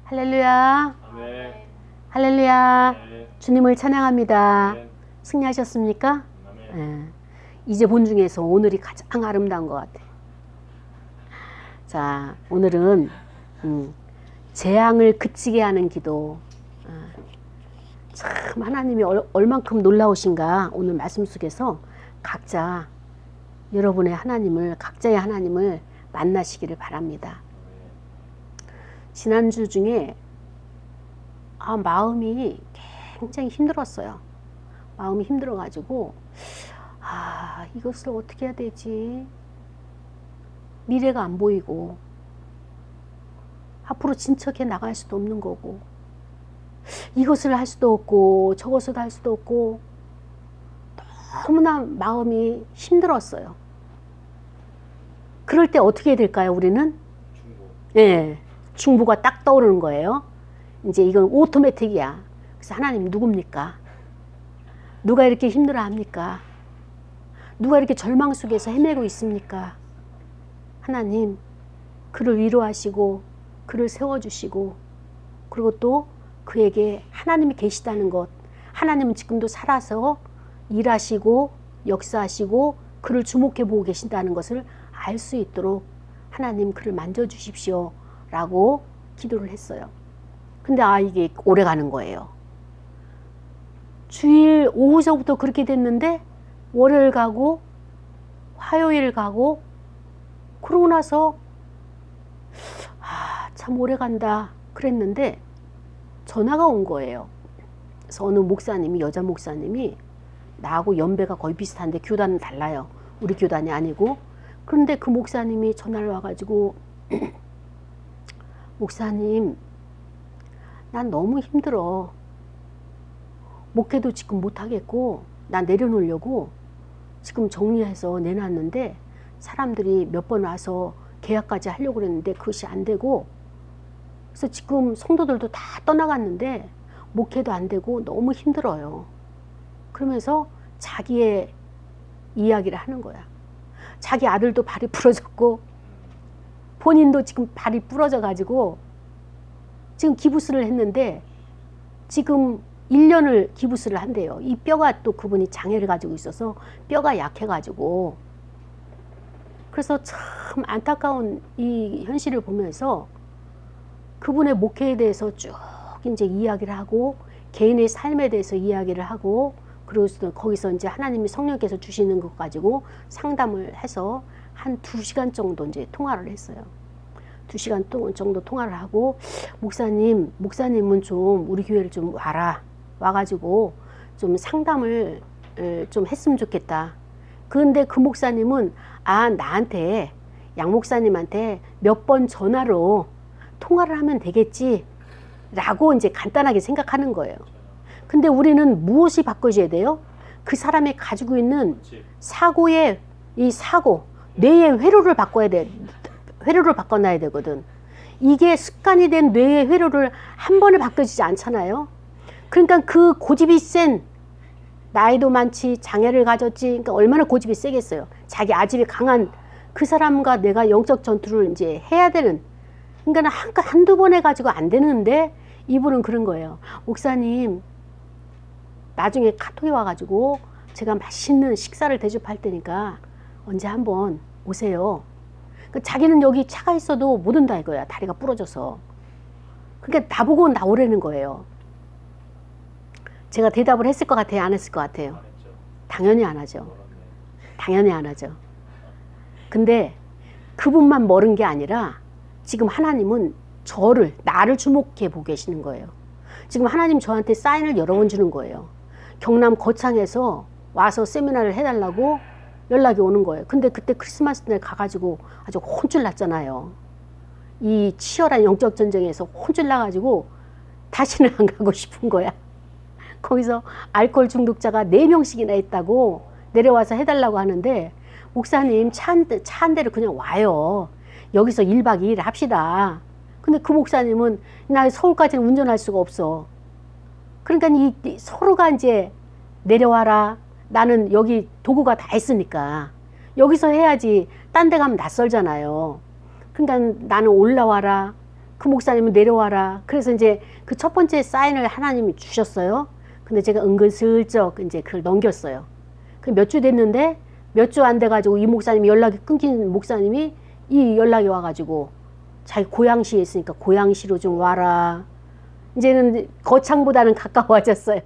할렐루야. 아멘. 할렐루야. 아멘. 주님을 찬양합니다. 아멘. 승리하셨습니까? 아멘. 예. 이제 본 중에서 오늘이 가장 아름다운 것 같아. 자, 오늘은 재앙을 그치게 하는 기도. 참 하나님이 얼만큼 놀라우신가. 오늘 말씀 속에서 각자 여러분의 하나님을, 각자의 하나님을 만나시기를 바랍니다. 지난주 중에 마음이 굉장히 힘들었어요. 마음이 힘들어가지고 이것을 어떻게 해야 되지? 미래가 안 보이고 앞으로 진척해 나갈 수도 없는 거고 이것을 할 수도 없고 저것을 할 수도 없고 너무나 마음이 힘들었어요. 그럴 때 어떻게 해야 될까요? 우리는? 예, 중보가 딱 떠오르는 거예요. 이제 이건 오토매틱이야. 그래서 하나님 누굽니까? 누가 이렇게 힘들어 합니까? 누가 이렇게 절망 속에서 헤매고 있습니까? 하나님, 그를 위로하시고 그를 세워주시고 그리고 또 그에게 하나님이 계시다는 것, 하나님은 지금도 살아서 일하시고 역사하시고 그를 주목해 보고 계신다는 것을 알 수 있도록 하나님 그를 만져주십시오 라고 기도를 했어요. 근데 이게 오래 가는 거예요. 주일 오후서부터 그렇게 됐는데 월요일 가고 화요일 가고 그러고 나서 참 오래 간다 그랬는데 전화가 온 거예요. 그래서 어느 목사님이, 여자 목사님이 나하고 연배가 거의 비슷한데 교단은 달라요. 우리 교단이 아니고. 그런데 그 목사님이 전화를 와가지고 목사님, 난 너무 힘들어. 목회도 지금 못하겠고 나 내려놓으려고 지금 정리해서 내놨는데 사람들이 몇 번 와서 계약까지 하려고 그랬는데 그것이 안 되고 그래서 지금 성도들도 다 떠나갔는데 목회도 안 되고 너무 힘들어요. 그러면서 자기의 이야기를 하는 거야. 자기 아들도 발이 부러졌고 본인도 지금 발이 부러져 가지고 지금 기부스를 했는데 지금 1년을 기부스를 한대요. 이 뼈가 또 그분이 장애를 가지고 있어서 뼈가 약해 가지고 그래서 참 안타까운 이 현실을 보면서 그분의 목회에 대해서 쭉 이제 이야기를 하고 개인의 삶에 대해서 이야기를 하고 그리고 거기서 이제 하나님이 성령께서 주시는 것 가지고 상담을 해서 한 2시간 정도 이제 통화를 했어요. 2시간 정도 통화를 하고 목사님은 좀 우리 교회를 좀 와가지고 좀 상담을 좀 했으면 좋겠다. 그런데 그 목사님은 나한테 양 목사님한테 몇 번 전화로 통화를 하면 되겠지 라고 이제 간단하게 생각하는 거예요. 근데 우리는 무엇이 바꿔줘야 돼요? 그 사람이 가지고 있는 사고의 이 사고, 뇌의 회로를 바꿔야 돼. 회로를 바꿔놔야 되거든. 이게 습관이 된 뇌의 회로를 한 번에 바꿔지지 않잖아요. 그러니까 그 고집이 센 나이도 많지 장애를 가졌지 그러니까 얼마나 고집이 세겠어요. 자기 아집이 강한 그 사람과 내가 영적 전투를 이제 해야 되는 그러니까 한두 번 해가지고 안 되는데 이분은 그런 거예요. 목사님 나중에 카톡이 와가지고 제가 맛있는 식사를 대접할 테니까 언제 한번 오세요. 그러니까 자기는 여기 차가 있어도 못 온다 이거야. 다리가 부러져서. 그러니까 나보고 나오라는 거예요. 제가 대답을 했을 것 같아요? 안 했을 것 같아요? 당연히 안 하죠. 당연히 안 하죠. 근데 그분만 멀은 게 아니라 지금 하나님은 나를 주목해 보고 계시는 거예요. 지금 하나님 저한테 사인을 여러 번 주는 거예요. 경남 거창에서 와서 세미나를 해달라고 연락이 오는 거예요. 근데 그때 크리스마스 날 가가지고 아주 혼쭐 났잖아요. 이 치열한 영적 전쟁에서 혼쭐 나가지고 다시는 안 가고 싶은 거야. 거기서 알코올 중독자가 4명씩이나 있다고 내려와서 해달라고 하는데 목사님 차 한 대로 그냥 와요. 여기서 1박 2일 합시다. 근데 그 목사님은 나 서울까지는 운전할 수가 없어. 그러니까 이 서로가 이제 내려와라. 나는 여기 도구가 다 있으니까 여기서 해야지 딴 데 가면 낯설잖아요. 그러니까 나는 올라와라. 그 목사님은 내려와라. 그래서 이제 그 첫 번째 사인을 하나님이 주셨어요. 근데 제가 은근슬쩍 이제 그걸 넘겼어요. 그 몇 주 됐는데 몇 주 안 돼가지고 이 목사님이 연락이 끊긴 목사님이 이 연락이 와가지고 자기 고양시에 있으니까 고양시로 좀 와라. 이제는 거창보다는 가까워졌어요.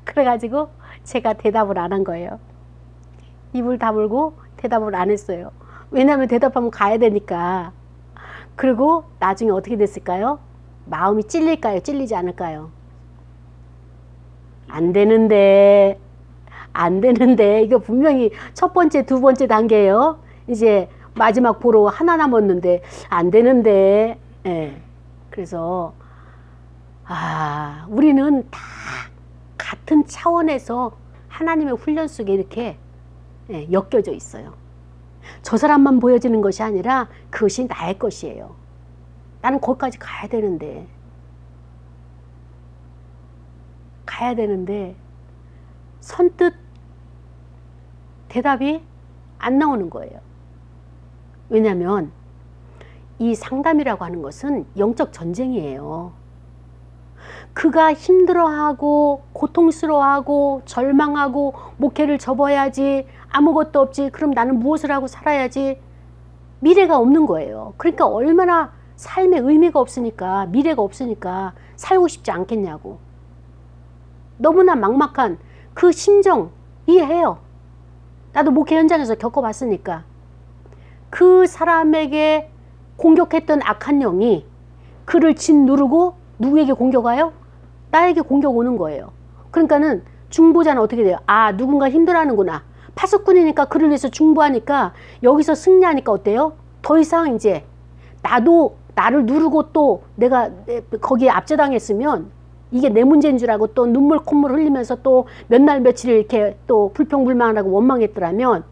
그래가지고 제가 대답을 안 한 거예요. 입을 다물고 대답을 안 했어요. 왜냐하면 대답하면 가야 되니까. 그리고 나중에 어떻게 됐을까요? 마음이 찔릴까요? 찔리지 않을까요? 안 되는데 이거 분명히 첫 번째, 두 번째 단계예요. 이제 마지막 보러 하나 남았는데 안 되는데. 예. 그래서 우리는 다 같은 차원에서 하나님의 훈련 속에 이렇게 엮여져 있어요. 저 사람만 보여지는 것이 아니라 그것이 나의 것이에요. 나는 거기까지 가야 되는데 선뜻 대답이 안 나오는 거예요. 왜냐하면 이 상담이라고 하는 것은 영적 전쟁이에요. 그가 힘들어하고 고통스러워하고 절망하고 목회를 접어야지, 아무것도 없지, 그럼 나는 무엇을 하고 살아야지, 미래가 없는 거예요. 그러니까 얼마나 삶에 의미가 없으니까, 미래가 없으니까 살고 싶지 않겠냐고. 너무나 막막한 그 심정 이해해요. 나도 목회 현장에서 겪어봤으니까. 그 사람에게 공격했던 악한 영이 그를 짓누르고 누구에게 공격 와요? 나에게 공격 오는 거예요. 그러니까는 중보자는 어떻게 돼요? 누군가 힘들어하는구나. 파수꾼이니까 그를 위해서 중보하니까 여기서 승리하니까 어때요? 더 이상 이제 나도 나를 누르고 또 내가 거기에 압제당했으면 이게 내 문제인 줄 알고 또 눈물 콧물 흘리면서 또 몇 날 며칠 이렇게 또 불평불만하고 원망했더라면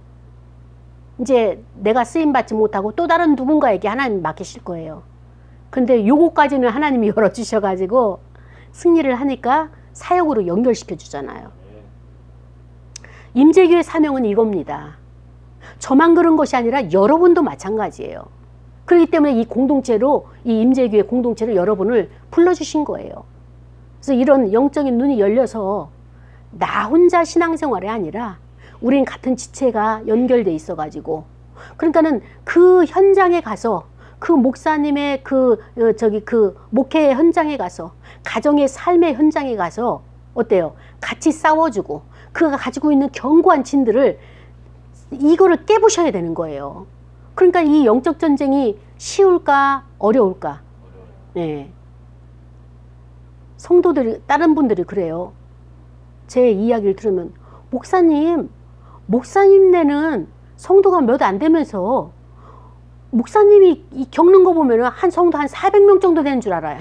이제 내가 쓰임받지 못하고 또 다른 누군가에게 하나님 맡기실 거예요. 근데 요거까지는 하나님이 열어주셔가지고 승리를 하니까 사역으로 연결시켜 주잖아요. 임재교회 사명은 이겁니다. 저만 그런 것이 아니라 여러분도 마찬가지예요. 그렇기 때문에 이 공동체로, 이 임재교회 공동체로 여러분을 불러주신 거예요. 그래서 이런 영적인 눈이 열려서 나 혼자 신앙생활이 아니라 우린 같은 지체가 연결돼 있어가지고, 그러니까는 그 현장에 가서 그 목사님의 그 목회 현장에 가서, 가정의 삶의 현장에 가서 어때요? 같이 싸워주고 그가 가지고 있는 견고한 진들을 이거를 깨부셔야 되는 거예요. 그러니까 이 영적 전쟁이 쉬울까 어려울까? 네. 성도들이, 다른 분들이 그래요. 제 이야기를 들으면 목사님네는 성도가 몇 안 되면서 목사님이 겪는 거 보면 한 성도 한 400명 정도 되는 줄 알아요.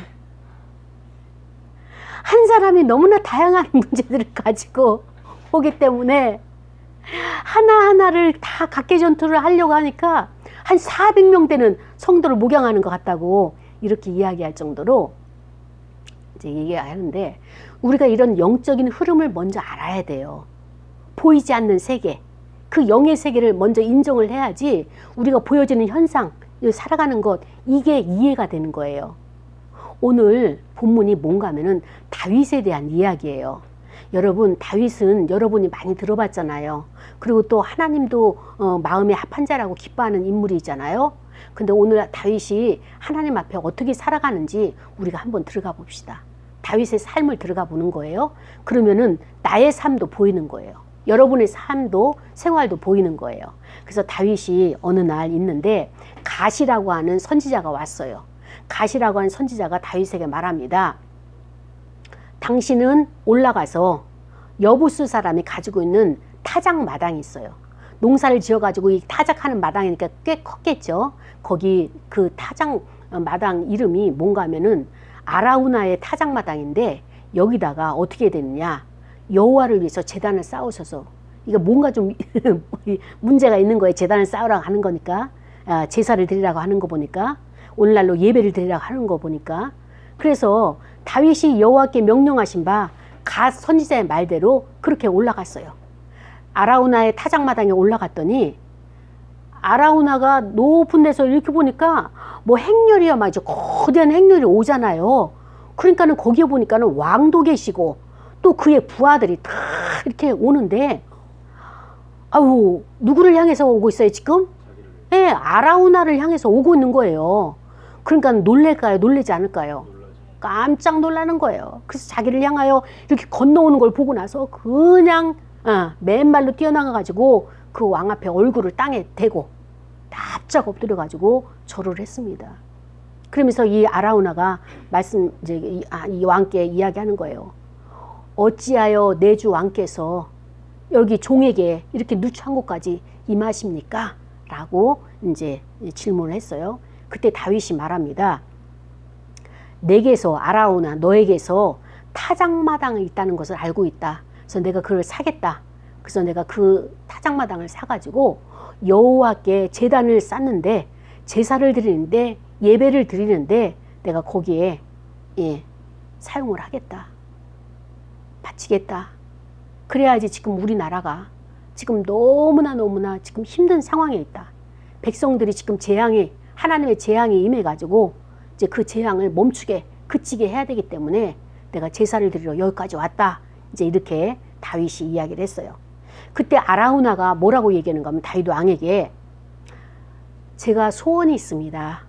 한 사람이 너무나 다양한 문제들을 가지고 오기 때문에 하나하나를 다 각계전투를 하려고 하니까 한 400명 되는 성도를 목양하는 것 같다고 이렇게 이야기할 정도로 이제 얘기하는데, 우리가 이런 영적인 흐름을 먼저 알아야 돼요. 보이지 않는 세계, 그 영의 세계를 먼저 인정을 해야지 우리가 보여지는 현상, 살아가는 것, 이게 이해가 되는 거예요. 오늘 본문이 뭔가 하면은 다윗에 대한 이야기예요. 여러분, 다윗은 여러분이 많이 들어봤잖아요. 그리고 또 하나님도 마음에 합한 자라고 기뻐하는 인물이잖아요. 근데 오늘 다윗이 하나님 앞에 어떻게 살아가는지 우리가 한번 들어가 봅시다. 다윗의 삶을 들어가 보는 거예요. 그러면은 나의 삶도 보이는 거예요. 여러분의 삶도, 생활도 보이는 거예요. 그래서 다윗이 어느 날 있는데 갓이라고 하는 선지자가 왔어요. 갓이라고 하는 선지자가 다윗에게 말합니다. 당신은 올라가서 여부스 사람이 가지고 있는 타작 마당이 있어요. 농사를 지어가지고 이 타작하는 마당이니까 꽤 컸겠죠. 거기 그 타작 마당 이름이 뭔가 하면은 아라우나의 타작 마당인데, 여기다가 어떻게 되느냐, 여호와를 위해서 제단을 쌓으셔서, 이거 뭔가 좀 문제가 있는 거예요. 제단을 쌓으라고 하는 거니까, 제사를 드리라고 하는 거 보니까, 오늘날로 예배를 드리라고 하는 거 보니까. 그래서 다윗이 여호와께 명령하신 바 갓 선지자의 말대로 그렇게 올라갔어요. 아라우나의 타작마당에 올라갔더니 아라우나가 높은 데서 이렇게 보니까 뭐 행렬이야 말이죠. 거대한 행렬이 오잖아요. 그러니까는 거기에 보니까는 왕도 계시고 또 그의 부하들이 다 이렇게 오는데, 아우, 누구를 향해서 오고 있어요 지금? 예, 아라우나를 향해서 오고 있는 거예요. 그러니까 놀랄까요? 놀라지 않을까요? 깜짝 놀라는 거예요. 그래서 자기를 향하여 이렇게 건너오는 걸 보고 나서 그냥 맨발로 뛰어나가가지고 그 왕 앞에 얼굴을 땅에 대고 납작 엎드려가지고 절을 했습니다. 그러면서 이 아라우나가 이제 이 왕께 이야기하는 거예요. 어찌하여 내 주 왕께서 여기 종에게 이렇게 누추한 곳까지 임하십니까? 라고 이제 질문을 했어요. 그때 다윗이 말합니다. 내게서, 아라우나 너에게서 타작마당이 있다는 것을 알고 있다. 그래서 내가 그걸 사겠다. 그래서 내가 그 타작마당을 사가지고 여호와께 제단을 쌓는데, 제사를 드리는데, 예배를 드리는데 내가 거기에 사용을 하겠다. 바치겠다. 그래야지 지금 우리나라가 지금 너무나 지금 힘든 상황에 있다. 백성들이 지금 하나님의 재앙이 임해가지고 이제 그 재앙을 그치게 해야 되기 때문에 내가 제사를 드리러 여기까지 왔다. 이제 이렇게 다윗이 이야기를 했어요. 그때 아라우나가 뭐라고 얘기하는가 하면 다윗 왕에게 제가 소원이 있습니다.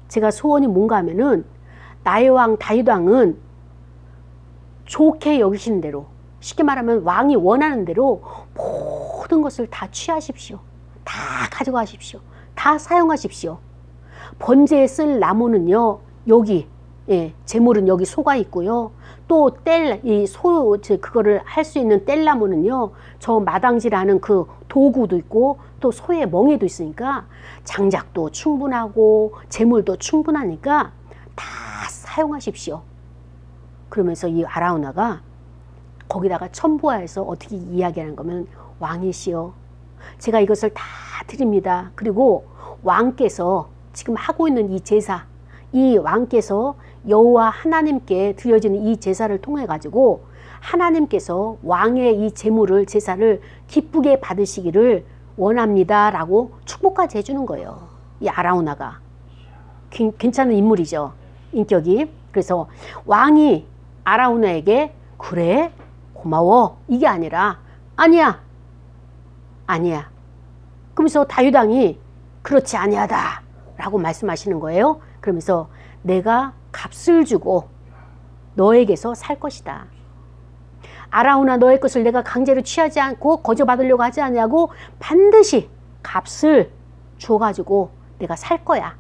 제가 소원이 뭔가 하면은 나의 왕 다윗 왕은 좋게 여기시는 대로, 쉽게 말하면 왕이 원하는 대로 모든 것을 다 취하십시오. 다 가져가십시오. 다 사용하십시오. 번제에 쓸 나무는요, 여기, 제물은 여기 소가 있고요. 또 그거를 할 수 있는 뗄나무는요, 저 마당질하는 그 도구도 있고, 또 소의 멍에도 있으니까 장작도 충분하고, 제물도 충분하니까 다 사용하십시오. 그러면서 이 아라우나가 거기다가 첨부하여서 어떻게 이야기하는 거면, 왕이시여, 제가 이것을 다 드립니다. 그리고 왕께서 지금 하고 있는 이 제사, 이 왕께서 여호와 하나님께 드려지는 이 제사를 통해 가지고 하나님께서 왕의 이 제사를 기쁘게 받으시기를 원합니다. 라고 축복까지 해주는 거예요. 이 아라우나가. 괜찮은 인물이죠. 인격이. 그래서 왕이 아라우나에게 그래? 고마워. 이게 아니라 아니야. 그러면서 다윗 왕이 그렇지 아니하다 라고 말씀하시는 거예요. 그러면서 내가 값을 주고 너에게서 살 것이다. 아라우나 너의 것을 내가 강제로 취하지 않고 거저받으려고 하지 않냐고 반드시 값을 줘가지고 내가 살 거야.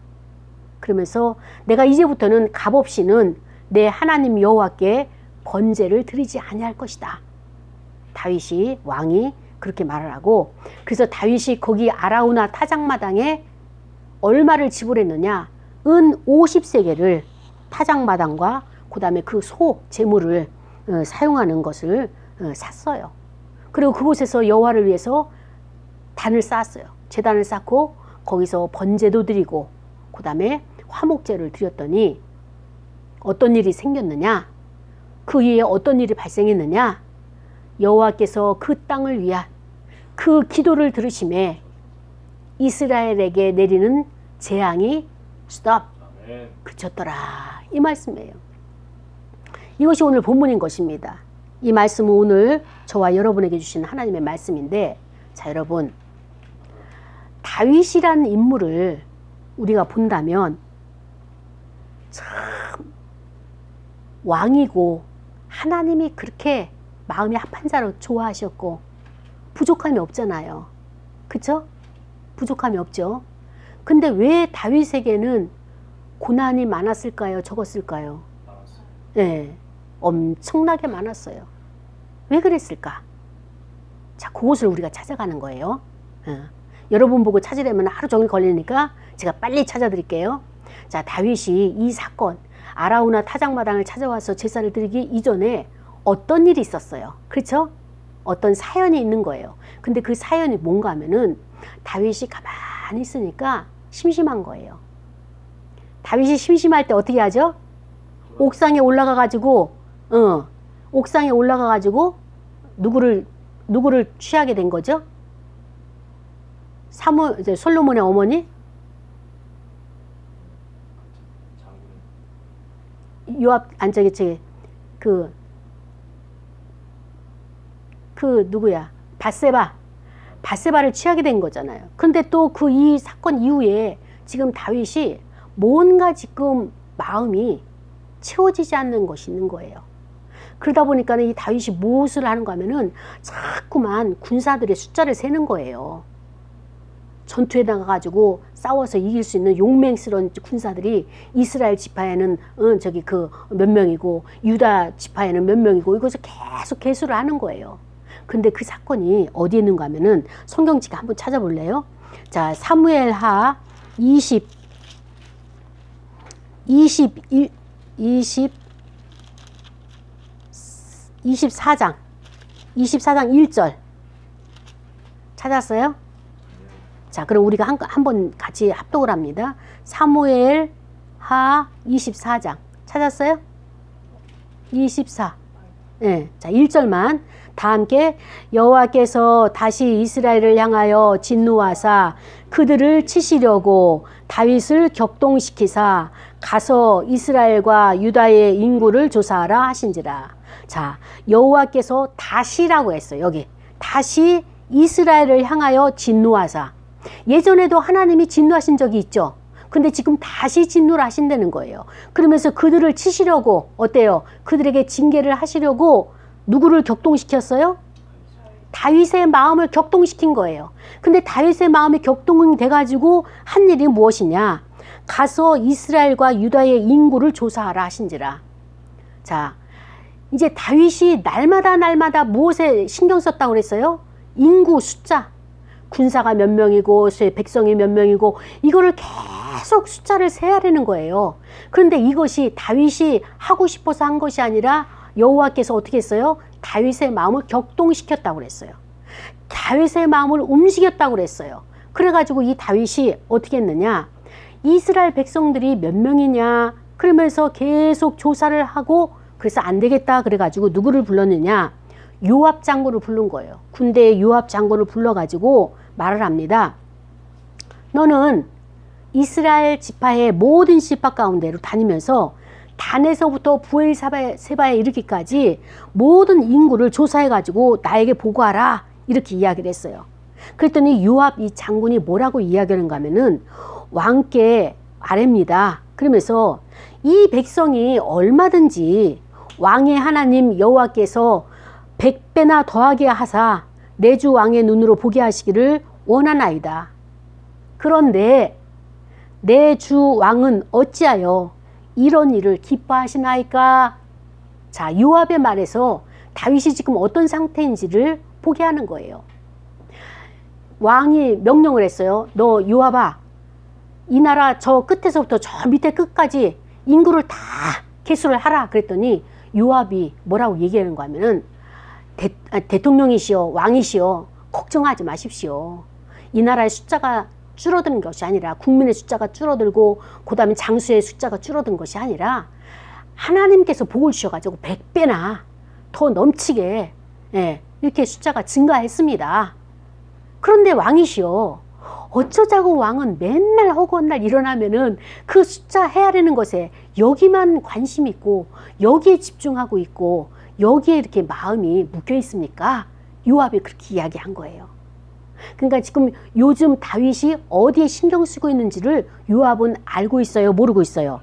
그러면서 내가 이제부터는 값 없이는 내 하나님 여호와께 번제를 드리지 아니할 것이다. 다윗이 왕이 그렇게 말을 하고, 그래서 다윗이 거기 아라우나 타작마당에 얼마를 지불했느냐, 은 50세겔을 타작마당과 그 다음에 그 소 제물을 사용하는 것을 샀어요. 그리고 그곳에서 여호와를 위해서 단을 쌓았어요. 제단을 쌓고 거기서 번제도 드리고 그 다음에 화목제를 드렸더니 어떤 일이 생겼느냐, 그 위에 어떤 일이 발생했느냐, 여호와께서 그 땅을 위한 그 기도를 들으심에 이스라엘에게 내리는 재앙이 스톱, 그쳤더라. 이 말씀이에요. 이것이 오늘 본문인 것입니다. 이 말씀은 오늘 저와 여러분에게 주신 하나님의 말씀인데, 자, 여러분, 다윗이라는 인물을 우리가 본다면 참 왕이고 하나님이 그렇게 마음이 합한 자로 좋아하셨고 부족함이 없잖아요. 그쵸? 부족함이 없죠. 근데 왜 다윗에게는 고난이 많았을까요? 적었을까요? 네, 엄청나게 많았어요. 왜 그랬을까? 자, 그것을 우리가 찾아가는 거예요. 여러분 보고 찾으려면 하루 종일 걸리니까 제가 빨리 찾아드릴게요. 자, 다윗이 이 사건, 아라우나 타작마당을 찾아와서 제사를 드리기 이전에 어떤 일이 있었어요. 그렇죠? 어떤 사연이 있는 거예요. 근데 그 사연이 뭔가 하면은 다윗이 가만히 있으니까 심심한 거예요. 다윗이 심심할 때 어떻게 하죠? 옥상에 올라가가지고 누구를 취하게 된 거죠? 이제 솔로몬의 어머니 요압 저기 누구야? 바세바를 취하게 된 거잖아요. 근데 또 이 사건 이후에 지금 다윗이 뭔가 지금 마음이 채워지지 않는 것이 있는 거예요. 그러다 보니까 이 다윗이 무엇을 하는가 하면은 자꾸만 군사들의 숫자를 세는 거예요. 전투에 나가가지고 싸워서 이길 수 있는 용맹스러운 군사들이 이스라엘 지파에는 몇 명이고 유다 지파에는 몇 명이고 이것을 계속 계수를 하는 거예요. 근데 그 사건이 어디에 있는가 하면은 성경책 한번 찾아볼래요? 자, 사무엘하 24장 1절 찾았어요? 자, 그럼 우리가 한번 같이 합독을 합니다. 사무엘하 24장 찾았어요? 24. 네, 자, 1절만 다 함께 여호와께서 다시 이스라엘을 향하여 진노하사 그들을 치시려고 다윗을 격동시키사 가서 이스라엘과 유다의 인구를 조사하라 하신지라. 자, 여호와께서 다시라고 했어요. 여기 다시 이스라엘을 향하여 진노하사. 예전에도 하나님이 진노하신 적이 있죠. 근데 지금 다시 진노를 하신다는 거예요. 그러면서 그들을 치시려고 어때요? 그들에게 징계를 하시려고 누구를 격동시켰어요? 다윗의 마음을 격동시킨 거예요. 근데 다윗의 마음이 격동이 돼가지고 한 일이 무엇이냐? 가서 이스라엘과 유다의 인구를 조사하라 하신지라. 자, 이제 다윗이 날마다 무엇에 신경 썼다고 그랬어요? 인구 숫자. 군사가 몇 명이고 백성이 몇 명이고 이거를 계속 숫자를 세야 되는 거예요. 그런데 이것이 다윗이 하고 싶어서 한 것이 아니라 여호와께서 어떻게 했어요? 다윗의 마음을 격동시켰다고 그랬어요. 다윗의 마음을 움직였다고 그랬어요. 그래가지고 이 다윗이 어떻게 했느냐? 이스라엘 백성들이 몇 명이냐? 그러면서 계속 조사를 하고 그래서 안 되겠다 그래가지고 누구를 불렀느냐? 요압 장군을 부른 거예요. 군대의 요압 장군을 불러가지고 말을 합니다. 너는 이스라엘 지파의 모든 지파 가운데로 다니면서 단에서부터 부엘세바에 이르기까지 모든 인구를 조사해가지고 나에게 보고하라 이렇게 이야기를 했어요. 그랬더니 요압 이 장군이 뭐라고 이야기하는가 하면은 왕께 아뢰입니다. 그러면서 이 백성이 얼마든지 왕의 하나님 여호와께서 100배나 더하게 하사 내 주 왕의 눈으로 보게 하시기를 원하나이다. 그런데 내 주 왕은 어찌하여 이런 일을 기뻐하시나이까? 자, 요압의 말에서 다윗이 지금 어떤 상태인지를 보게 하는 거예요. 왕이 명령을 했어요. 너 요압아, 이 나라 저 끝에서부터 저 밑에 끝까지 인구를 다 계수를 하라 그랬더니 요압이 뭐라고 얘기하는가 하면은 대통령이시여 왕이시여 걱정하지 마십시오. 이 나라의 숫자가 줄어드는 것이 아니라 국민의 숫자가 줄어들고 그 다음에 장수의 숫자가 줄어든 것이 아니라 하나님께서 복을 주셔가지고 100배나 더 넘치게 이렇게 숫자가 증가했습니다. 그런데 왕이시여 어쩌자고 왕은 맨날 허구한 날 일어나면은 그 숫자 헤아리는 것에 여기만 관심 있고 여기에 집중하고 있고 여기에 이렇게 마음이 묶여 있습니까? 요압이 그렇게 이야기한 거예요. 그러니까 지금 요즘 다윗이 어디에 신경 쓰고 있는지를 요압은 알고 있어요? 모르고 있어요?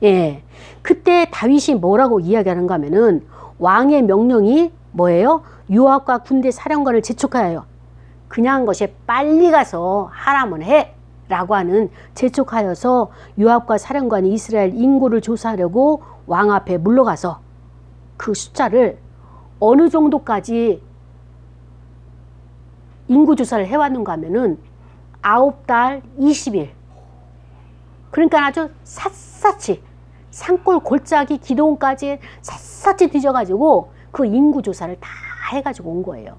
예. 그때 다윗이 뭐라고 이야기하는가 하면은 왕의 명령이 뭐예요? 요압과 군대 사령관을 재촉하여 그냥 한 것이 빨리 가서 하라면 해 라고 하는 재촉하여서 요압과 사령관이 이스라엘 인구를 조사하려고 왕 앞에 물러가서 그 숫자를 어느 정도까지 인구 조사를 해왔는가 하면은 9달 20일. 그러니까 아주 샅샅이 산골 골짜기 기도원까지 샅샅이 뒤져가지고 그 인구 조사를 다 해가지고 온 거예요.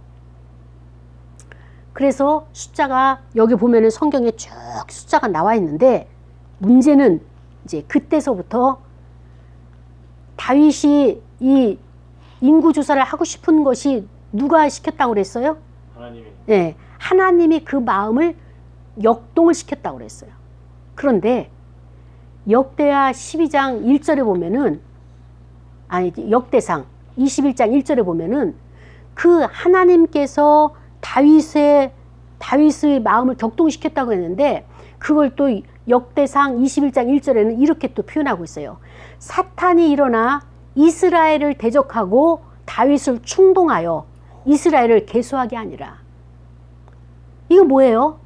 그래서 숫자가 여기 보면은 성경에 쭉 숫자가 나와 있는데 문제는 이제 그때서부터 다윗이 이 인구 조사를 하고 싶은 것이 누가 시켰다고 그랬어요? 하나님이. 네, 하나님이 그 마음을 역동을 시켰다고 그랬어요. 그런데 역대하 12장 1절에 보면은, 아니 역대상 21장 1절에 보면은 그 하나님께서 다윗의 마음을 격동시켰다고 했는데, 그걸 또 역대상 21장 1절에는 이렇게 또 표현하고 있어요. 사탄이 일어나 이스라엘을 대적하고 다윗을 충동하여 이스라엘을 계수하게 하니라. 이거 뭐예요?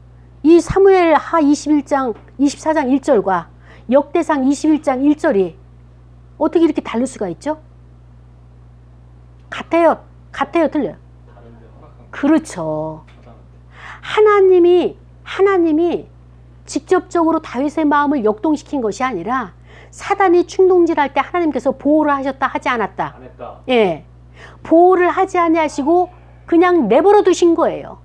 이 사무엘 하 24장 1절과 역대상 21장 1절이 어떻게 이렇게 다를 수가 있죠? 같아요, 틀려요? 그렇죠. 하나님이 직접적으로 다윗의 마음을 역동시킨 것이 아니라 사단이 충동질할 때 하나님께서 보호를 하셨다, 하지 않았다? 안 했다. 예, 보호를 하지 아니하시고 그냥 내버려 두신 거예요.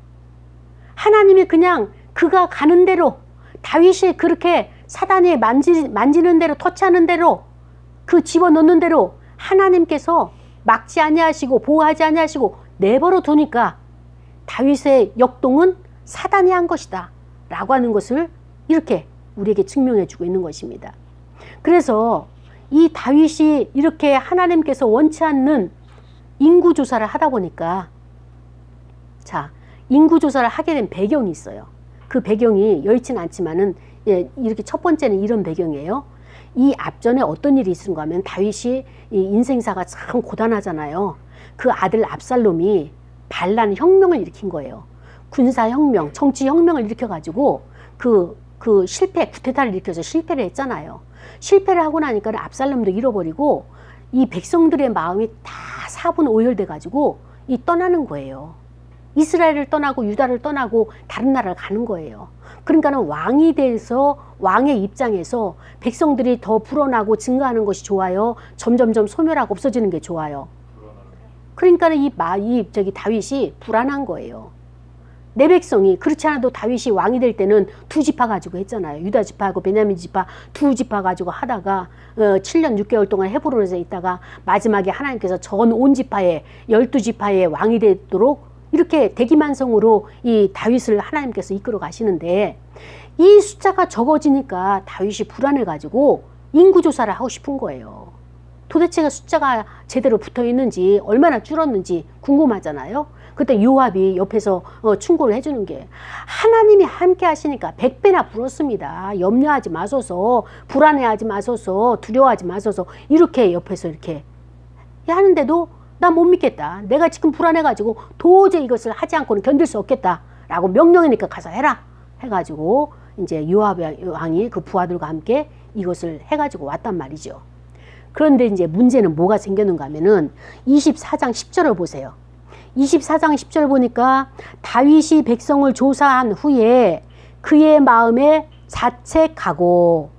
하나님이 그냥 그가 가는 대로, 다윗이 그렇게 사단이 만지는 대로, 터치하는 대로, 그 집어넣는 대로 하나님께서 막지 아니하시고 보호하지 아니하시고 내버려 두니까 다윗의 역동은 사단이 한 것이다 라고 하는 것을 이렇게 우리에게 증명해 주고 있는 것입니다. 그래서 이 다윗이 이렇게 하나님께서 원치 않는 인구조사를 하다 보니까, 자, 인구조사를 하게 된 배경이 있어요. 그 배경이 여의치는 않지만은, 예, 이렇게 첫 번째는 이런 배경이에요. 이 앞전에 어떤 일이 있은가 하면 다윗이 이 인생사가 참 고단하잖아요. 그 아들 압살롬이 반란 혁명을 일으킨 거예요. 군사혁명, 정치혁명을 일으켜가지고 그 쿠데타를 일으켜서 실패를 했잖아요. 실패를 하고 나니까 압살롬도 잃어버리고 이 백성들의 마음이 다 사분오열돼가지고 떠나는 거예요. 이스라엘을 떠나고 유다를 떠나고 다른 나라를 가는 거예요. 그러니까는 왕이 돼서 왕의 입장에서 백성들이 더 불어나고 증가하는 것이 좋아요? 점점점 소멸하고 없어지는 게 좋아요? 그러니까는 다윗이 불안한 거예요. 내 백성이, 그렇지 않아도 다윗이 왕이 될 때는 두 지파 가지고 했잖아요. 유다 지파하고 베냐민 지파 두 지파 가지고 하다가 7년 6개월 동안 헤브론에서 있다가 마지막에 하나님께서 전 온 지파의 12지파의 왕이 되도록 이렇게 대기만성으로 이 다윗을 하나님께서 이끌어 가시는데, 이 숫자가 적어지니까 다윗이 불안해 가지고 인구조사를 하고 싶은 거예요. 도대체 숫자가 제대로 붙어 있는지, 얼마나 줄었는지 궁금하잖아요. 그때 요압이 옆에서 충고를 해주는 게, 하나님이 함께 하시니까 100배나 불었습니다. 염려하지 마소서, 불안해하지 마소서, 두려워하지 마소서, 이렇게 옆에서 이렇게 하는데도 나 못 믿겠다. 내가 지금 불안해가지고 도저히 이것을 하지 않고는 견딜 수 없겠다 라고 명령이니까 가서 해라 해가지고 이제 요압 왕이 그 부하들과 함께 이것을 해가지고 왔단 말이죠. 그런데 이제 문제는 뭐가 생겼는가 하면은 24장 10절을 보세요. 24장 10절 보니까 다윗이 백성을 조사한 후에 그의 마음에 자책하고,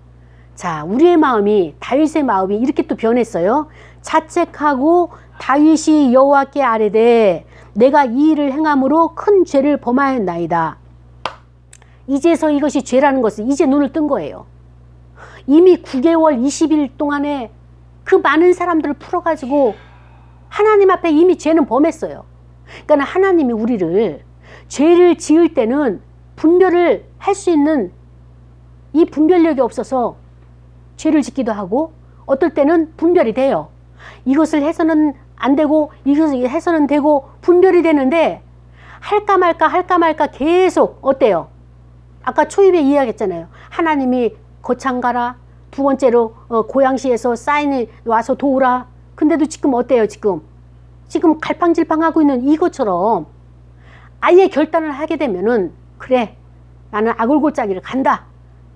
자, 우리의 마음이, 다윗의 마음이 이렇게 또 변했어요. 자책하고 다윗이 여호와께 아뢰되 내가 이 일을 행함으로 큰 죄를 범하였나이다. 이제서 이것이 죄라는 것을 이제 눈을 뜬 거예요. 이미 9개월 20일 동안에 그 많은 사람들을 풀어가지고 하나님 앞에 이미 죄는 범했어요. 그러니까 하나님이 우리를 죄를 지을 때는 분별을 할 수 있는 이 분별력이 없어서 죄를 짓기도 하고, 어떨 때는 분별이 돼요. 이것을 해서는 안 되고 이것을 해서는 되고 분별이 되는데, 할까 말까 계속 어때요? 아까 초입에 이야기했잖아요. 하나님이 거창 가라. 두 번째로 고양시에서 사인이 와서 도우라. 근데도 지금 어때요? 지금 갈팡질팡하고 있는 이것처럼 아예 결단을 하게 되면은, 그래, 나는 아골골짜기를 간다.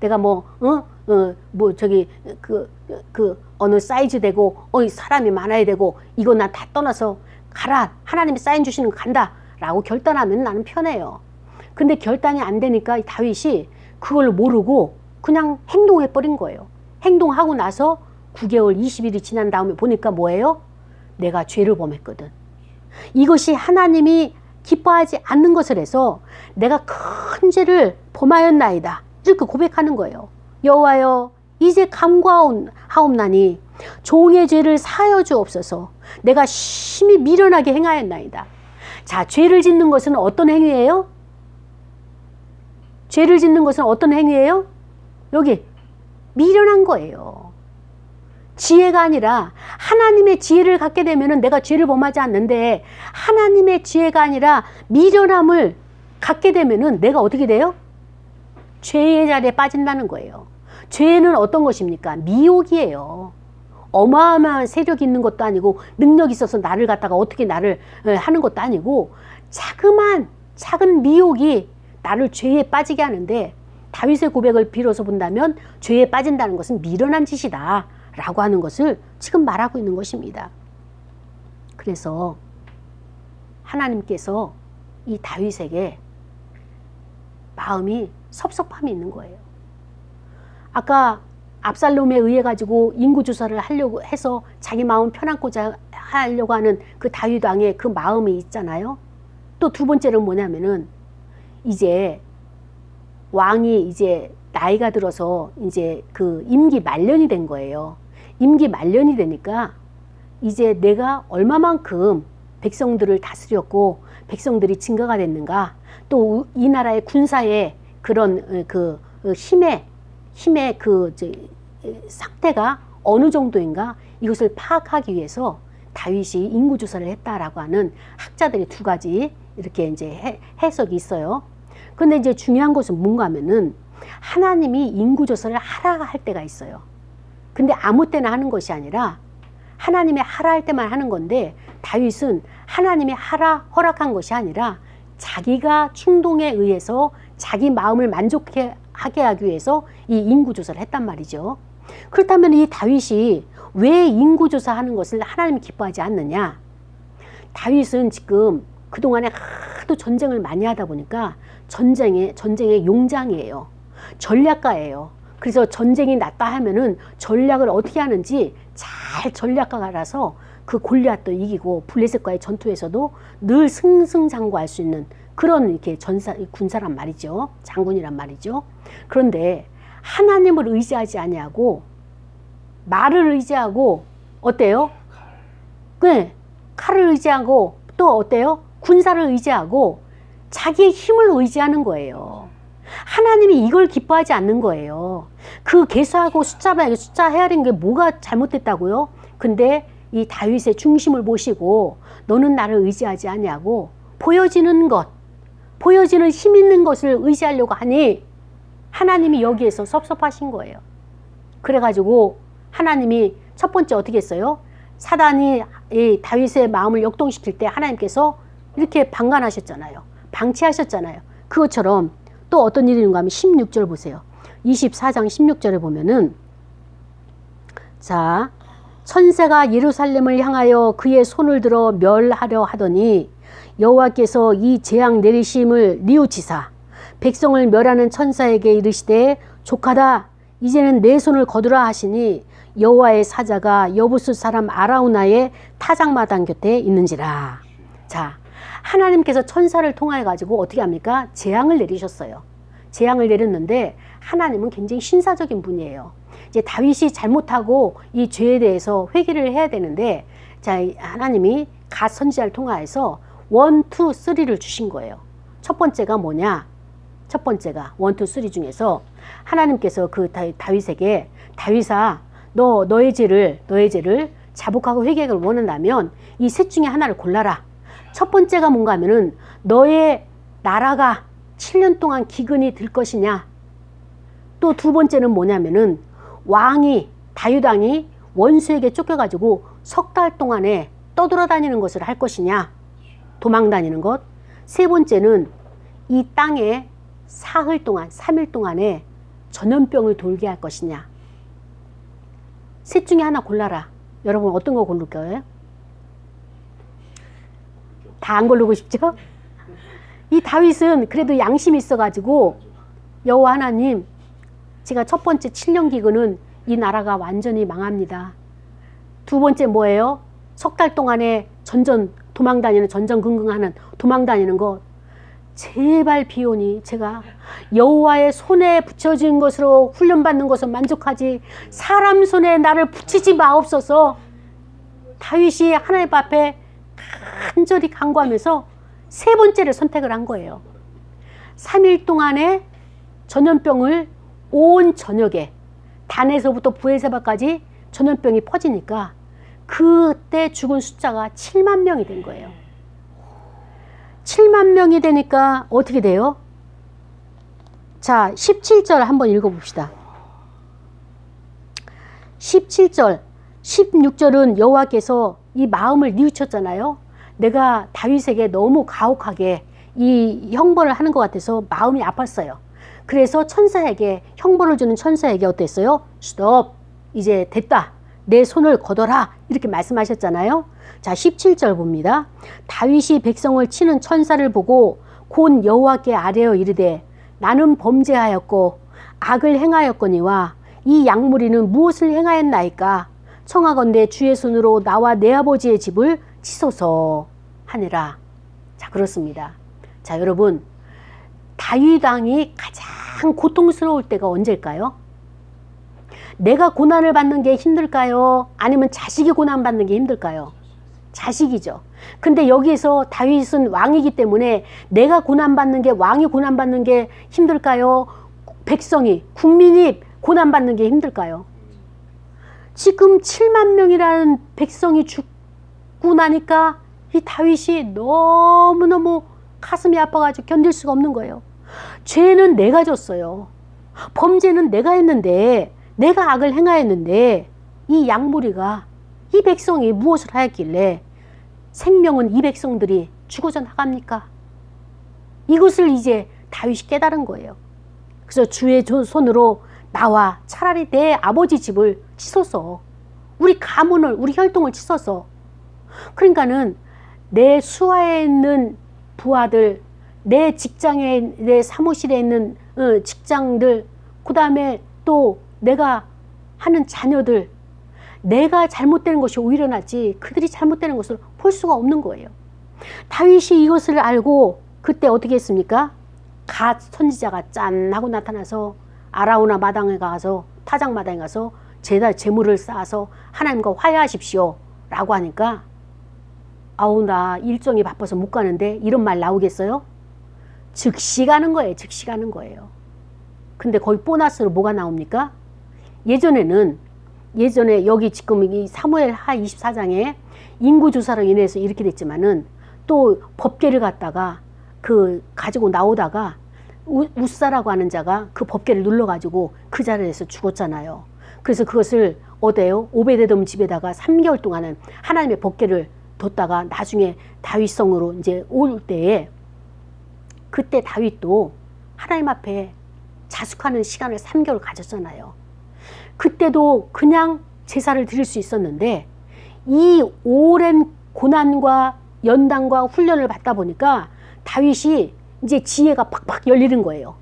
내가 어느 사이즈 되고 사람이 많아야 되고 이거 나 다 떠나서 가라. 하나님이 사인 주시는 거 간다 라고 결단하면 나는 편해요. 근데 결단이 안 되니까 이 다윗이 그걸 모르고 그냥 행동해 버린 거예요. 행동하고 나서 9개월 20일이 지난 다음에 보니까 뭐예요? 내가 죄를 범했거든. 이것이 하나님이 기뻐하지 않는 것을 해서 내가 큰 죄를 범하였나이다. 이렇게 고백하는 거예요. 여호와여, 이제 간구하옵나니 종의 죄를 사하여 주옵소서. 내가 심히 미련하게 행하였나이다. 자, 죄를 짓는 것은 어떤 행위예요? 죄를 짓는 것은 어떤 행위예요? 여기 미련한 거예요. 지혜가 아니라 하나님의 지혜를 갖게 되면은 내가 죄를 범하지 않는데, 하나님의 지혜가 아니라 미련함을 갖게 되면은 내가 어떻게 돼요? 죄의 자리에 빠진다는 거예요. 죄는 어떤 것입니까? 미혹이에요. 어마어마한 세력이 있는 것도 아니고 능력이 있어서 나를 갖다가 어떻게 나를 하는 것도 아니고, 작은 미혹이 나를 죄에 빠지게 하는데, 다윗의 고백을 빌어서 본다면 죄에 빠진다는 것은 미련한 짓이다 라고 하는 것을 지금 말하고 있는 것입니다. 그래서 하나님께서 이 다윗에게 마음이 섭섭함이 있는 거예요. 아까 압살롬에 의해 가지고 인구조사를 하려고 해서 자기 마음 편안고자 하려고 하는 그 다윗 왕의 그 마음이 있잖아요. 또 두 번째는 뭐냐면은, 이제 왕이 이제 나이가 들어서 이제 그 임기 말년이 된 거예요. 임기 말년이 되니까 이제 내가 얼마만큼 백성들을 다스렸고 백성들이 증가가 됐는가, 또 이 나라의 군사의 그런 그 힘의 그 상태가 어느 정도인가, 이것을 파악하기 위해서 다윗이 인구조사를 했다라고 하는 학자들이 두 가지 이렇게 이제 해석이 있어요. 근데 이제 중요한 것은 뭔가 하면은, 하나님이 인구조사를 하라 할 때가 있어요. 근데 아무 때나 하는 것이 아니라 하나님이 하라 할 때만 하는 건데, 다윗은 하나님이 하라 허락한 것이 아니라 자기가 충동에 의해서 자기 마음을 만족하게 하기 위해서 이 인구조사를 했단 말이죠. 그렇다면 이 다윗이 왜 인구조사하는 것을 하나님이 기뻐하지 않느냐? 다윗은 지금 그동안에 하도 전쟁을 많이 하다 보니까 전쟁의 용장이에요. 전략가예요. 그래서 전쟁이 났다 하면은 전략을 어떻게 하는지 잘 전략가라서 그 골리앗도 이기고 블레셋과의 전투에서도 늘 승승장구할 수 있는 그런 이렇게 군사란 말이죠. 장군이란 말이죠. 그런데 하나님을 의지하지 아니하고 말을 의지하고, 어때요? 네, 칼을 의지하고, 또 어때요? 군사를 의지하고 자기의 힘을 의지하는 거예요. 하나님이 이걸 기뻐하지 않는 거예요. 그 계수하고 숫자 헤아린 게 뭐가 잘못됐다고요? 근데 이 다윗의 중심을 보시고 너는 나를 의지하지 아니하고 보여지는 힘 있는 것을 의지하려고 하니 하나님이 여기에서 섭섭하신 거예요. 그래가지고 하나님이 첫 번째 어떻게 했어요? 사단이 이 다윗의 마음을 역동시킬 때 하나님께서 이렇게 방관하셨잖아요. 방치하셨잖아요. 그것처럼 또 어떤 일이 있는가 하면 16절 보세요. 24장 16절에 보면은, 자, 천사가 예루살렘을 향하여 그의 손을 들어 멸하려 하더니 여호와께서 이 재앙 내리심을 뉘우치사 백성을 멸하는 천사에게 이르시되 족하다, 이제는 내 손을 거두라 하시니 여호와의 사자가 여부스 사람 아라우나의 타작마당 곁에 있는지라. 자, 하나님께서 천사를 통하여 가지고 어떻게 합니까? 재앙을 내리셨어요. 재앙을 내렸는데 하나님은 굉장히 신사적인 분이에요. 이제 다윗이 잘못하고 이 죄에 대해서 회개를 해야 되는데, 자, 하나님이 갓 선지자를 통하여서 1, 2, 3를 주신 거예요. 첫 번째가 뭐냐? 첫 번째가 1, 2, 3 중에서 하나님께서 그 다윗에게, 다윗아, 너의 죄를 자복하고 회개를 원한다면 이 셋 중에 하나를 골라라. 첫 번째가 뭔가 하면은 너의 나라가 7년 동안 기근이 들 것이냐. 또 두 번째는 뭐냐면은 다윗 왕이 원수에게 쫓겨가지고 석 달 동안에 떠돌아다니는 것을 할 것이냐, 도망다니는 것. 세 번째는 이 땅에 사흘 동안, 3일 동안에 전염병을 돌게 할 것이냐. 셋 중에 하나 골라라. 여러분 어떤 거 고를 거예요? 다 안 고르고 싶죠? 이 다윗은 그래도 양심이 있어가지고, 여호와 하나님, 제가 첫 번째 7년 기근은 이 나라가 완전히 망합니다. 두 번째 뭐예요? 석 달 동안에 전전긍긍하는 도망다니는 것. 제발 비오니 제가 여호와의 손에 붙여진 것으로 훈련받는 것을 만족하지 사람 손에 나를 붙이지 마옵소서. 다윗이 하나님 앞에 간절히 간구하면서 세 번째를 선택을 한 거예요. 3일 동안에 전염병을 온 전역에 단에서부터 부에세바까지 전염병이 퍼지니까 그때 죽은 숫자가 7만 명이 된 거예요. 7만 명이 되니까 어떻게 돼요? 자, 17절 한번 읽어봅시다. 17절, 16절은 여호와께서 이 마음을 뉘우쳤잖아요. 내가 다윗에게 너무 가혹하게 이 형벌을 하는 것 같아서 마음이 아팠어요. 그래서 천사에게, 형벌을 주는 천사에게 어땠어요? 스톱, 이제 됐다, 내 손을 거둬라, 이렇게 말씀하셨잖아요. 자, 17절 봅니다. 다윗이 백성을 치는 천사를 보고 곧 여호와께 아뢰어 이르되 나는 범죄하였고 악을 행하였거니와 이 양무리는 무엇을 행하였나이까? 청하건대 주의 손으로 나와 내 아버지의 집을 치소서 하니라. 자, 그렇습니다. 자, 여러분, 다윗 왕이 가장 고통스러울 때가 언제일까요? 내가 고난을 받는 게 힘들까요? 아니면 자식이 고난받는 게 힘들까요? 자식이죠. 근데 여기에서 다윗은 왕이기 때문에 내가 고난받는 게, 왕이 고난받는 게 힘들까요? 백성이, 국민이 고난받는 게 힘들까요? 지금 7만 명이라는 백성이 죽고 나니까 이 다윗이 너무너무 가슴이 아파가지고 견딜 수가 없는 거예요. 죄는 내가 졌어요. 범죄는 내가 했는데, 내가 악을 행하였는데 이 양무리가, 이 백성이 무엇을 하였길래 생명은 이 백성들이 죽어져 나갑니까? 이것을 이제 다윗이 깨달은 거예요. 그래서 주의 손으로 나와 차라리 내 아버지 집을 치소서, 우리 가문을, 우리 혈통을 치소서. 그러니까는 내 수하에 있는 부하들, 내 직장에, 내 사무실에 있는 직장들, 그 다음에 또 내가 하는 자녀들, 내가 잘못되는 것이 오히려 낫지 그들이 잘못되는 것을 볼 수가 없는 거예요. 다윗이 이것을 알고 그때 어떻게 했습니까? 갓 선지자가 짠 하고 나타나서 아라우나 마당에 가서, 타작 마당에 가서 제물을 쌓아서 하나님과 화해하십시오 라고 하니까, 아우 나 일정이 바빠서 못 가는데, 이런 말 나오겠어요? 즉시 가는 거예요. 즉시 가는 거예요. 근데 거기 보너스로 뭐가 나옵니까? 예전에 여기 지금 이 사무엘 하 24장에 인구조사로 인해서 이렇게 됐지만은 또 법궤를 갖다가 가지고 나오다가 우사라고 하는 자가 그 법궤를 눌러가지고 그 자리에서 죽었잖아요. 그래서 그것을 어때요? 오베데돔 집에다가 3개월 동안은 하나님의 법궤를 뒀다가 나중에 다윗성으로 이제 올 때에, 그때 다윗도 하나님 앞에 자숙하는 시간을 3개월 가졌잖아요. 그때도 그냥 제사를 드릴 수 있었는데 이 오랜 고난과 연단과 훈련을 받다 보니까 다윗이 이제 지혜가 팍팍 열리는 거예요.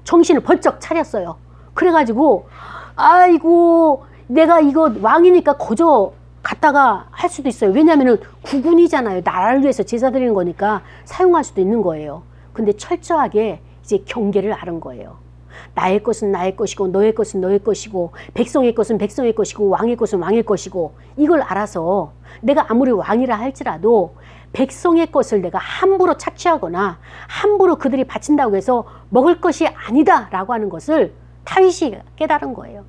정신을 번쩍 차렸어요. 그래가지고 아이고 내가 이거 왕이니까 거저 갔다가 할 수도 있어요. 왜냐하면 국군이잖아요. 나라를 위해서 제사 드리는 거니까 사용할 수도 있는 거예요. 근데 철저하게 이제 경계를 앓은 거예요. 나의 것은 나의 것이고 너의 것은 너의 것이고 백성의 것은 백성의 것이고 왕의 것은 왕의 것이고, 이걸 알아서 내가 아무리 왕이라 할지라도 백성의 것을 내가 함부로 착취하거나 함부로 그들이 바친다고 해서 먹을 것이 아니다 라고 하는 것을 다윗이 깨달은 거예요.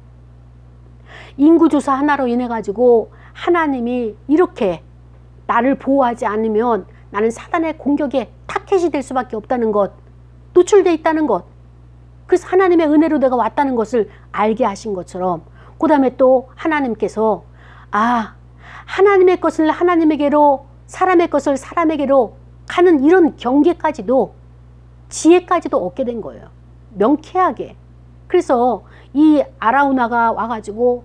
인구조사 하나로 인해 가지고 하나님이 이렇게 나를 보호하지 않으면 나는 사단의 공격에 타켓이 될 수밖에 없다는 것, 노출되어 있다는 것, 그래서 하나님의 은혜로 내가 왔다는 것을 알게 하신 것처럼, 그 다음에 또 하나님께서 하나님의 것을 하나님에게로, 사람의 것을 사람에게로 가는 이런 경계까지도, 지혜까지도 얻게 된 거예요. 명쾌하게. 그래서 이 아라우나가 와가지고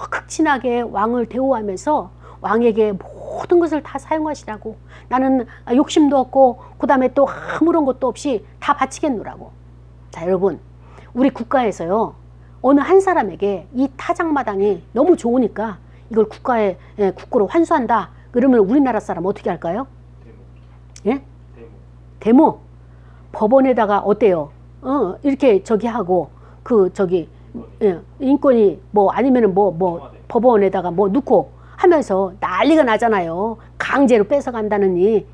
극진하게 왕을 대우하면서 왕에게 모든 것을 다 사용하시라고, 나는 욕심도 없고 그 다음에 또 아무런 것도 없이 다 바치겠노라고. 자, 여러분, 우리 국가에서요, 어느 한 사람에게 이 타작마당이 너무 좋으니까 이걸 국고로 환수한다 그러면 우리나라 사람 어떻게 할까요? 예? 데모. 법원에다가 어때요? 이렇게 저기 하고 인권이 뭐 아니면은 뭐 법원에다가 뭐 넣고 하면서 난리가 나잖아요. 강제로 뺏어간다느니,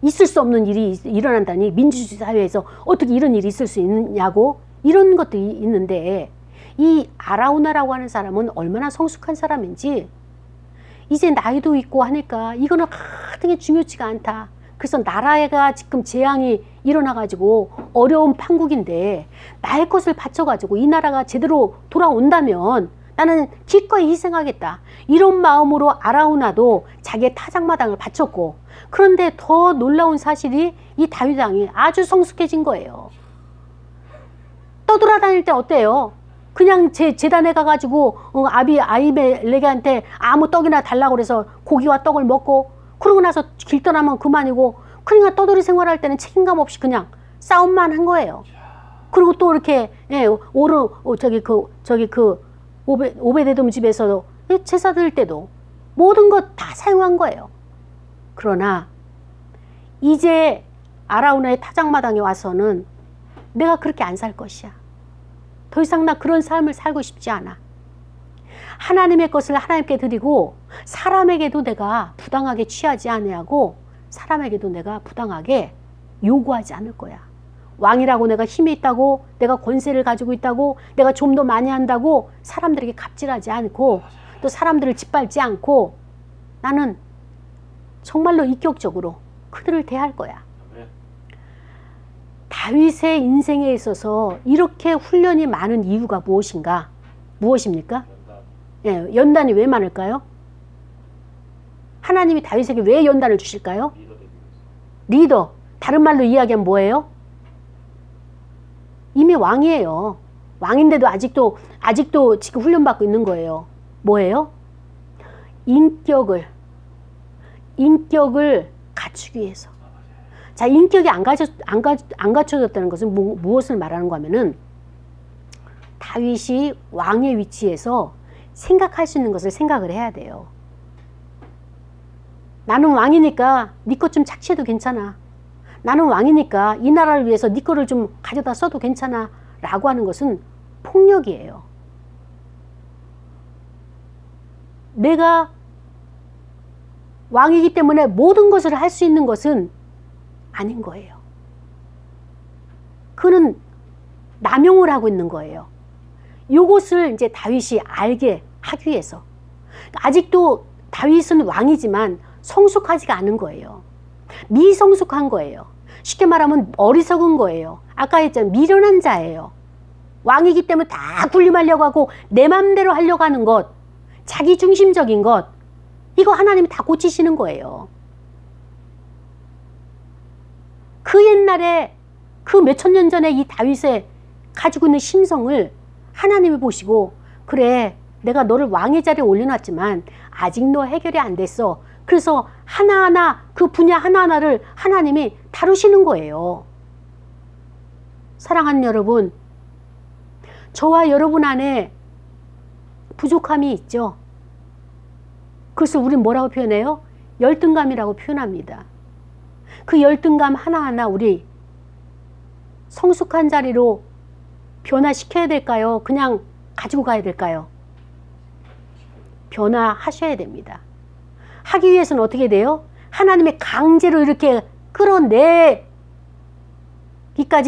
있을 수 없는 일이 일어난다니, 민주주의 사회에서 어떻게 이런 일이 있을 수 있느냐고. 이런 것들이 있는데 이 아라우나라고 하는 사람은 얼마나 성숙한 사람인지 이제 나이도 있고 하니까 이거는 하등에 중요치가 않다. 그래서 나라가 지금 재앙이 일어나가지고 어려운 판국인데 나의 것을 바쳐가지고 이 나라가 제대로 돌아온다면 나는 기꺼이 희생하겠다. 이런 마음으로 아라우나도 자기의 타작마당을 바쳤고, 그런데 더 놀라운 사실이 이 다윗 왕이 아주 성숙해진 거예요. 떠돌아다닐 때 어때요? 그냥 재단에 가가지고 아히멜렉한테 아무 떡이나 달라고 그래서 고기와 떡을 먹고, 그러고 나서 길 떠나면 그만이고, 그러니까 떠돌이 생활할 때는 책임감 없이 그냥 싸움만 한 거예요. 그리고 또 이렇게 오베데돔 집에서 제사 드릴 때도 모든 것 다 사용한 거예요. 그러나 이제 아라우나의 타작마당에 와서는 내가 그렇게 안 살 것이야. 더 이상 나 그런 삶을 살고 싶지 않아. 하나님의 것을 하나님께 드리고 사람에게도 내가 부당하게 취하지 아니하고 사람에게도 내가 부당하게 요구하지 않을 거야. 왕이라고 내가 힘이 있다고, 내가 권세를 가지고 있다고, 내가 좀 더 많이 한다고 사람들에게 갑질하지 않고 또 사람들을 짓밟지 않고 나는 정말로 인격적으로 그들을 대할 거야. 다윗의 인생에 있어서 이렇게 훈련이 많은 이유가 무엇인가? 무엇입니까? 연단이 왜 많을까요? 하나님이 다윗에게 왜 연단을 주실까요? 리더. 다른 말로 이야기하면 뭐예요? 이미 왕이에요. 왕인데도 아직도 지금 훈련받고 있는 거예요. 뭐예요? 인격을 갖추기 위해서. 자, 인격이 안 갖춰졌다는 것은 무엇을 말하는 거냐면은 다윗이 왕의 위치에서 생각할 수 있는 것을 생각을 해야 돼요. 나는 왕이니까 네 것 좀 착취해도 괜찮아. 나는 왕이니까 이 나라를 위해서 네 거를 좀 가져다 써도 괜찮아. 라고 하는 것은 폭력이에요. 내가 왕이기 때문에 모든 것을 할 수 있는 것은 아닌 거예요. 그는 남용을 하고 있는 거예요. 이것을 이제 다윗이 알게 하기 위해서. 아직도 다윗은 왕이지만 성숙하지가 않은 거예요. 미성숙한 거예요. 쉽게 말하면 어리석은 거예요. 아까 했잖아요. 미련한 자예요. 왕이기 때문에 다 군림하려고 하고 내 맘대로 하려고 하는 것, 자기 중심적인 것, 이거 하나님이 다 고치시는 거예요. 그 옛날에 그 몇천 년 전에 이 다윗의 가지고 있는 심성을 하나님이 보시고, 그래, 내가 너를 왕의 자리에 올려놨지만 아직 너 해결이 안 됐어. 그래서 하나하나 그 분야 하나하나를 하나님이 다루시는 거예요. 사랑하는 여러분, 저와 여러분 안에 부족함이 있죠. 그것을 우린 뭐라고 표현해요? 열등감이라고 표현합니다. 그 열등감 하나하나 우리 성숙한 자리로 변화시켜야 될까요? 그냥 가지고 가야 될까요? 변화하셔야 됩니다. 하기 위해서는 어떻게 돼요? 하나님의 강제로 이렇게 끌어내기까지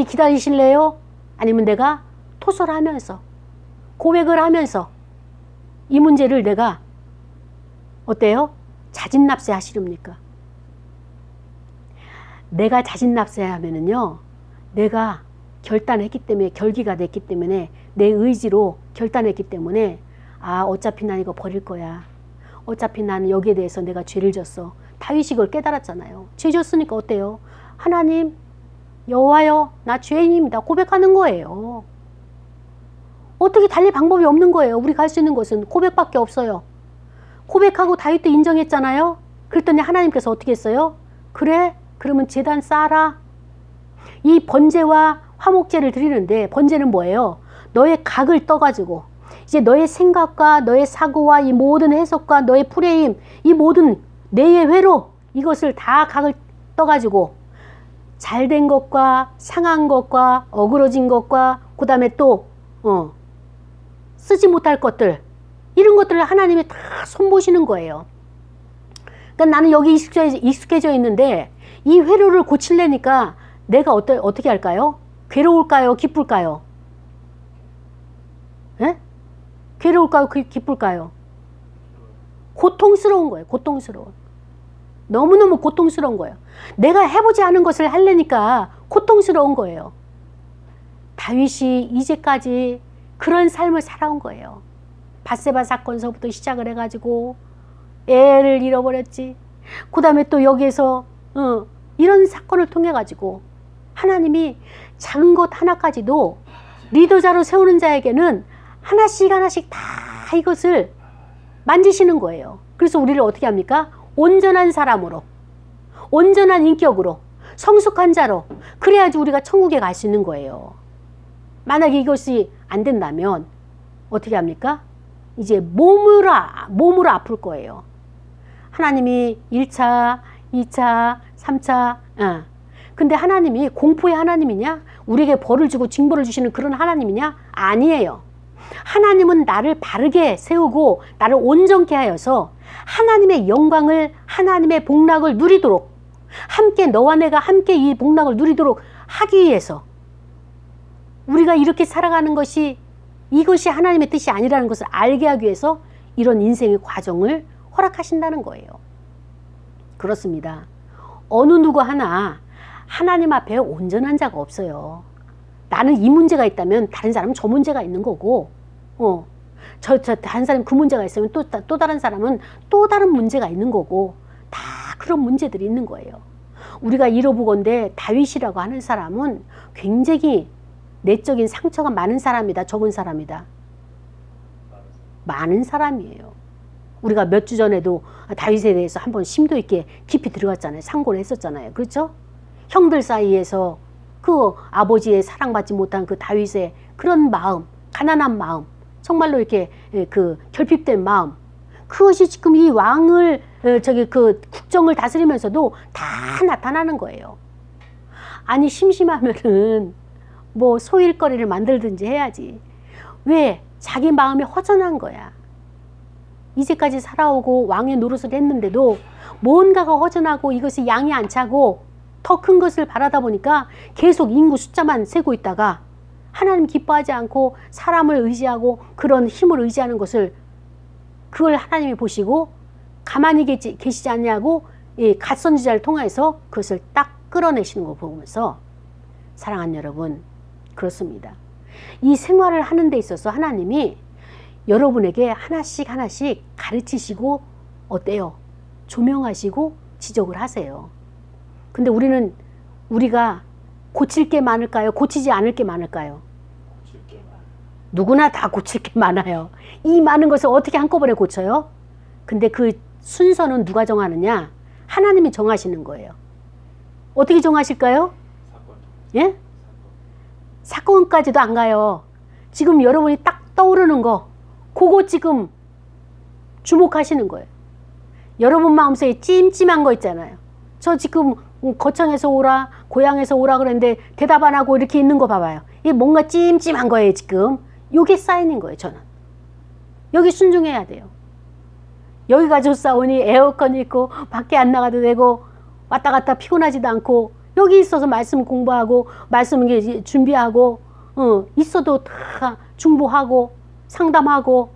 기다리실래요? 아니면 내가 토설하면서 고백을 하면서 이 문제를 내가 어때요? 자진납세 하시렵니까? 내가 자진납세 하면은요, 내가 결단했기 때문에, 결기가 됐기 때문에, 내 의지로 결단했기 때문에, 아, 어차피 난 이거 버릴 거야. 어차피 나는 여기에 대해서 내가 죄를 졌어. 다윗이 그걸 깨달았잖아요. 죄 졌으니까 어때요? 하나님, 여호와여, 나 죄인입니다. 고백하는 거예요. 어떻게 달리 방법이 없는 거예요. 우리가 할 수 있는 것은 고백밖에 없어요. 고백하고 다윗도 인정했잖아요. 그랬더니 하나님께서 어떻게 했어요? 그래? 그러면 제단 쌓아라. 이 번제와 화목제를 드리는데, 번제는 뭐예요? 너의 각을 떠가지고 이제 너의 생각과 너의 사고와 이 모든 해석과 너의 프레임, 이 모든 내의 회로 이것을 다 각을 떠가지고 잘된 것과 상한 것과 어그러진 것과 그 다음에 또 쓰지 못할 것들, 이런 것들을 하나님이 다 손보시는 거예요. 그러니까 나는 여기 익숙해져 있는데 이 회로를 고치려니까 내가 어떻게 할까요? 괴로울까요? 기쁠까요? 괴로울까요? 기쁠까요? 고통스러운 거예요. 고통스러워. 너무너무 고통스러운 거예요. 내가 해보지 않은 것을 하려니까 고통스러운 거예요. 다윗이 이제까지 그런 삶을 살아온 거예요. 밧세바 사건서부터 시작을 해가지고 애를 잃어버렸지. 그 다음에 또 여기에서 이런 사건을 통해 가지고 하나님이 작은 것 하나까지도 리더자로 세우는 자에게는 하나씩 하나씩 다 이것을 만지시는 거예요. 그래서 우리를 어떻게 합니까? 온전한 사람으로, 온전한 인격으로, 성숙한 자로, 그래야지 우리가 천국에 갈 수 있는 거예요. 만약에 이것이 안 된다면 어떻게 합니까? 이제 몸으로 아플 거예요. 하나님이 1차, 2차, 3차. 근데 하나님이 공포의 하나님이냐? 우리에게 벌을 주고 징벌을 주시는 그런 하나님이냐? 아니에요. 하나님은 나를 바르게 세우고 나를 온전케 하여서 하나님의 영광을, 하나님의 복락을 누리도록, 함께 너와 내가 함께 이 복락을 누리도록 하기 위해서 우리가 이렇게 살아가는 것이, 이것이 하나님의 뜻이 아니라는 것을 알게 하기 위해서 이런 인생의 과정을 허락하신다는 거예요. 그렇습니다. 어느 누구 하나 하나님 앞에 온전한 자가 없어요. 나는 이 문제가 있다면 다른 사람은 저 문제가 있는 거고, 다른 사람이 그 문제가 있으면 또 다른 사람은 또 다른 문제가 있는 거고, 다 그런 문제들이 있는 거예요. 우리가 잃어보건대 다윗이라고 하는 사람은 굉장히 내적인 상처가 많은 사람이다, 적은 사람이다? 많은 사람이에요. 우리가 몇 주 전에도 다윗에 대해서 한번 심도 있게 깊이 들어갔잖아요. 상고를 했었잖아요. 그렇죠? 형들 사이에서 그 아버지의 사랑받지 못한 그 다윗의 그런 마음, 가난한 마음, 정말로 이렇게 그 결핍된 마음, 그것이 지금 이 왕을 그 국정을 다스리면서도 다 나타나는 거예요. 아니 심심하면은 뭐 소일거리를 만들든지 해야지. 왜? 자기 마음이 허전한 거야. 이제까지 살아오고 왕의 노릇을 했는데도 뭔가가 허전하고 이것이 양이 안 차고 더 큰 것을 바라다 보니까 계속 인구 숫자만 세고 있다가 하나님 기뻐하지 않고 사람을 의지하고 그런 힘을 의지하는 것을, 그걸 하나님이 보시고 가만히 계시지 않냐고 이 갓선지자를 통해서 그것을 딱 끌어내시는 거 보면서, 사랑하는 여러분, 그렇습니다. 이 생활을 하는 데 있어서 하나님이 여러분에게 하나씩 하나씩 가르치시고 어때요? 조명하시고 지적을 하세요. 근데 우리가 고칠 게 많을까요? 고치지 않을 게 많을까요? 누구나 다 고칠 게 많아요. 이 많은 것을 어떻게 한꺼번에 고쳐요? 근데 그 순서는 누가 정하느냐? 하나님이 정하시는 거예요. 어떻게 정하실까요? 예? 사건까지도 안 가요. 지금 여러분이 딱 떠오르는 거, 그거 지금 주목하시는 거예요. 여러분 마음속에 찜찜한 거 있잖아요. 저 지금 거창에서 오라, 고향에서 오라 그랬는데 대답 안 하고 이렇게 있는 거 봐봐요. 이게 뭔가 찜찜한 거예요, 지금. 요게 사인인 거예요, 저는. 여기 순종해야 돼요. 여기가 좋사오니 에어컨이 있고 밖에 안 나가도 되고 왔다 갔다 피곤하지도 않고 여기 있어서 말씀 공부하고 말씀 준비하고 있어도 다 중보하고 상담하고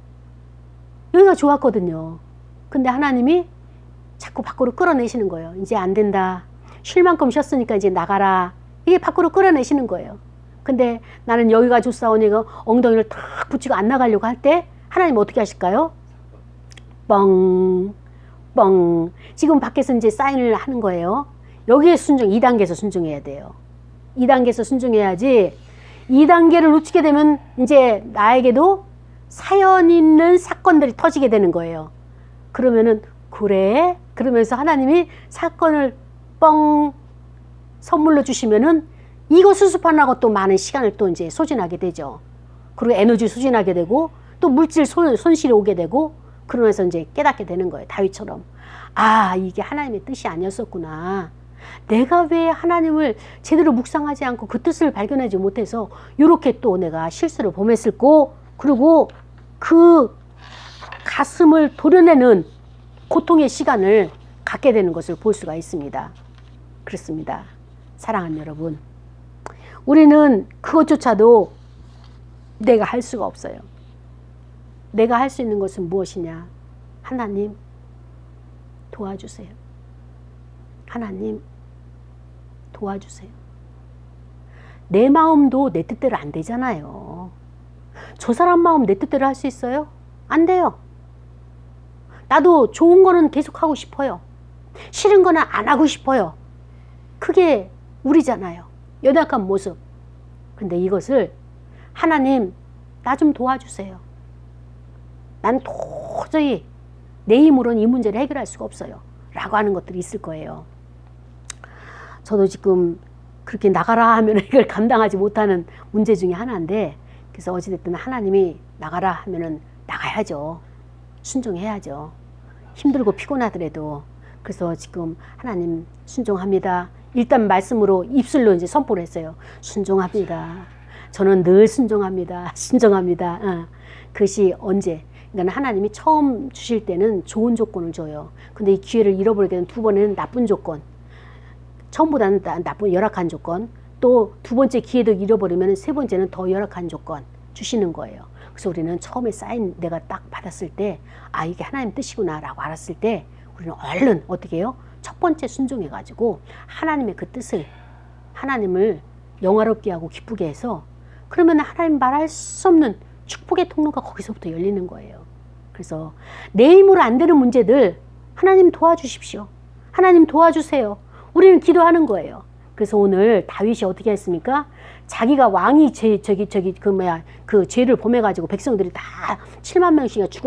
여기가 좋았거든요. 근데 하나님이 자꾸 밖으로 끌어내시는 거예요. 이제 안 된다. 쉴 만큼 쉬었으니까 이제 나가라. 이게 밖으로 끌어내시는 거예요. 근데 나는 여기가 좋사오니 엉덩이를 탁 붙이고 안 나가려고 할 때 하나님 어떻게 하실까요? 뻥, 뻥. 지금 밖에서 이제 사인을 하는 거예요. 여기에 2단계에서 순종해야 돼요. 2단계에서 순종해야지 2단계를 놓치게 되면 이제 나에게도 사연 있는 사건들이 터지게 되는 거예요. 그러면은 그래? 그러면서 하나님이 사건을 뻥 선물로 주시면은 이거 수습하려고 또 많은 시간을 또 이제 소진하게 되죠. 그리고 에너지 소진하게 되고 또 물질 손실이 오게 되고 그러면서 이제 깨닫게 되는 거예요. 다윗처럼. 아, 이게 하나님의 뜻이 아니었었구나. 내가 왜 하나님을 제대로 묵상하지 않고 그 뜻을 발견하지 못해서 이렇게 또 내가 실수를 범했을고, 그리고 그 가슴을 도려내는 고통의 시간을 갖게 되는 것을 볼 수가 있습니다. 그렇습니다. 사랑하는 여러분, 우리는 그것조차도 내가 할 수가 없어요. 내가 할 수 있는 것은 무엇이냐? 하나님 도와주세요. 하나님 도와주세요. 내 마음도 내 뜻대로 안 되잖아요. 저 사람 마음 내 뜻대로 할 수 있어요? 안 돼요. 나도 좋은 거는 계속 하고 싶어요. 싫은 거는 안 하고 싶어요. 그게 우리잖아요. 연약한 모습. 근데 이것을 하나님 나 좀 도와주세요. 난 도저히 내 힘으로는 이 문제를 해결할 수가 없어요. 라고 하는 것들이 있을 거예요. 저도 지금 그렇게 나가라 하면 이걸 감당하지 못하는 문제 중에 하나인데, 그래서 어찌됐든 하나님이 나가라 하면은 나가야죠. 순종해야죠. 힘들고 피곤하더라도. 그래서 지금 하나님 순종합니다. 일단 말씀으로 입술로 이제 선포를 했어요. 순종합니다. 저는 늘 순종합니다. 순종합니다. 그것이 언제? 그러니까 하나님이 처음 주실 때는 좋은 조건을 줘요. 근데 이 기회를 잃어버리게 되면 두 번에는 나쁜 조건. 처음보다는 나쁜 열악한 조건. 또 두 번째 기회도 잃어버리면 세 번째는 더 열악한 조건 주시는 거예요. 그래서 우리는 처음에 사인 내가 딱 받았을 때, 아, 이게 하나님 뜻이구나 라고 알았을 때 우리는 얼른 어떻게 해요? 첫 번째 순종해가지고 하나님의 그 뜻을, 하나님을 영화롭게 하고 기쁘게 해서, 그러면 하나님 말할 수 없는 축복의 통로가 거기서부터 열리는 거예요. 그래서 내 힘으로 안 되는 문제들 하나님 도와주십시오. 하나님 도와주세요. 우리는 기도하는 거예요. 그래서 오늘 다윗이 어떻게 했습니까? 자기가 왕이 그 죄를 범해가지고 백성들이 다 7만 명씩이나 죽어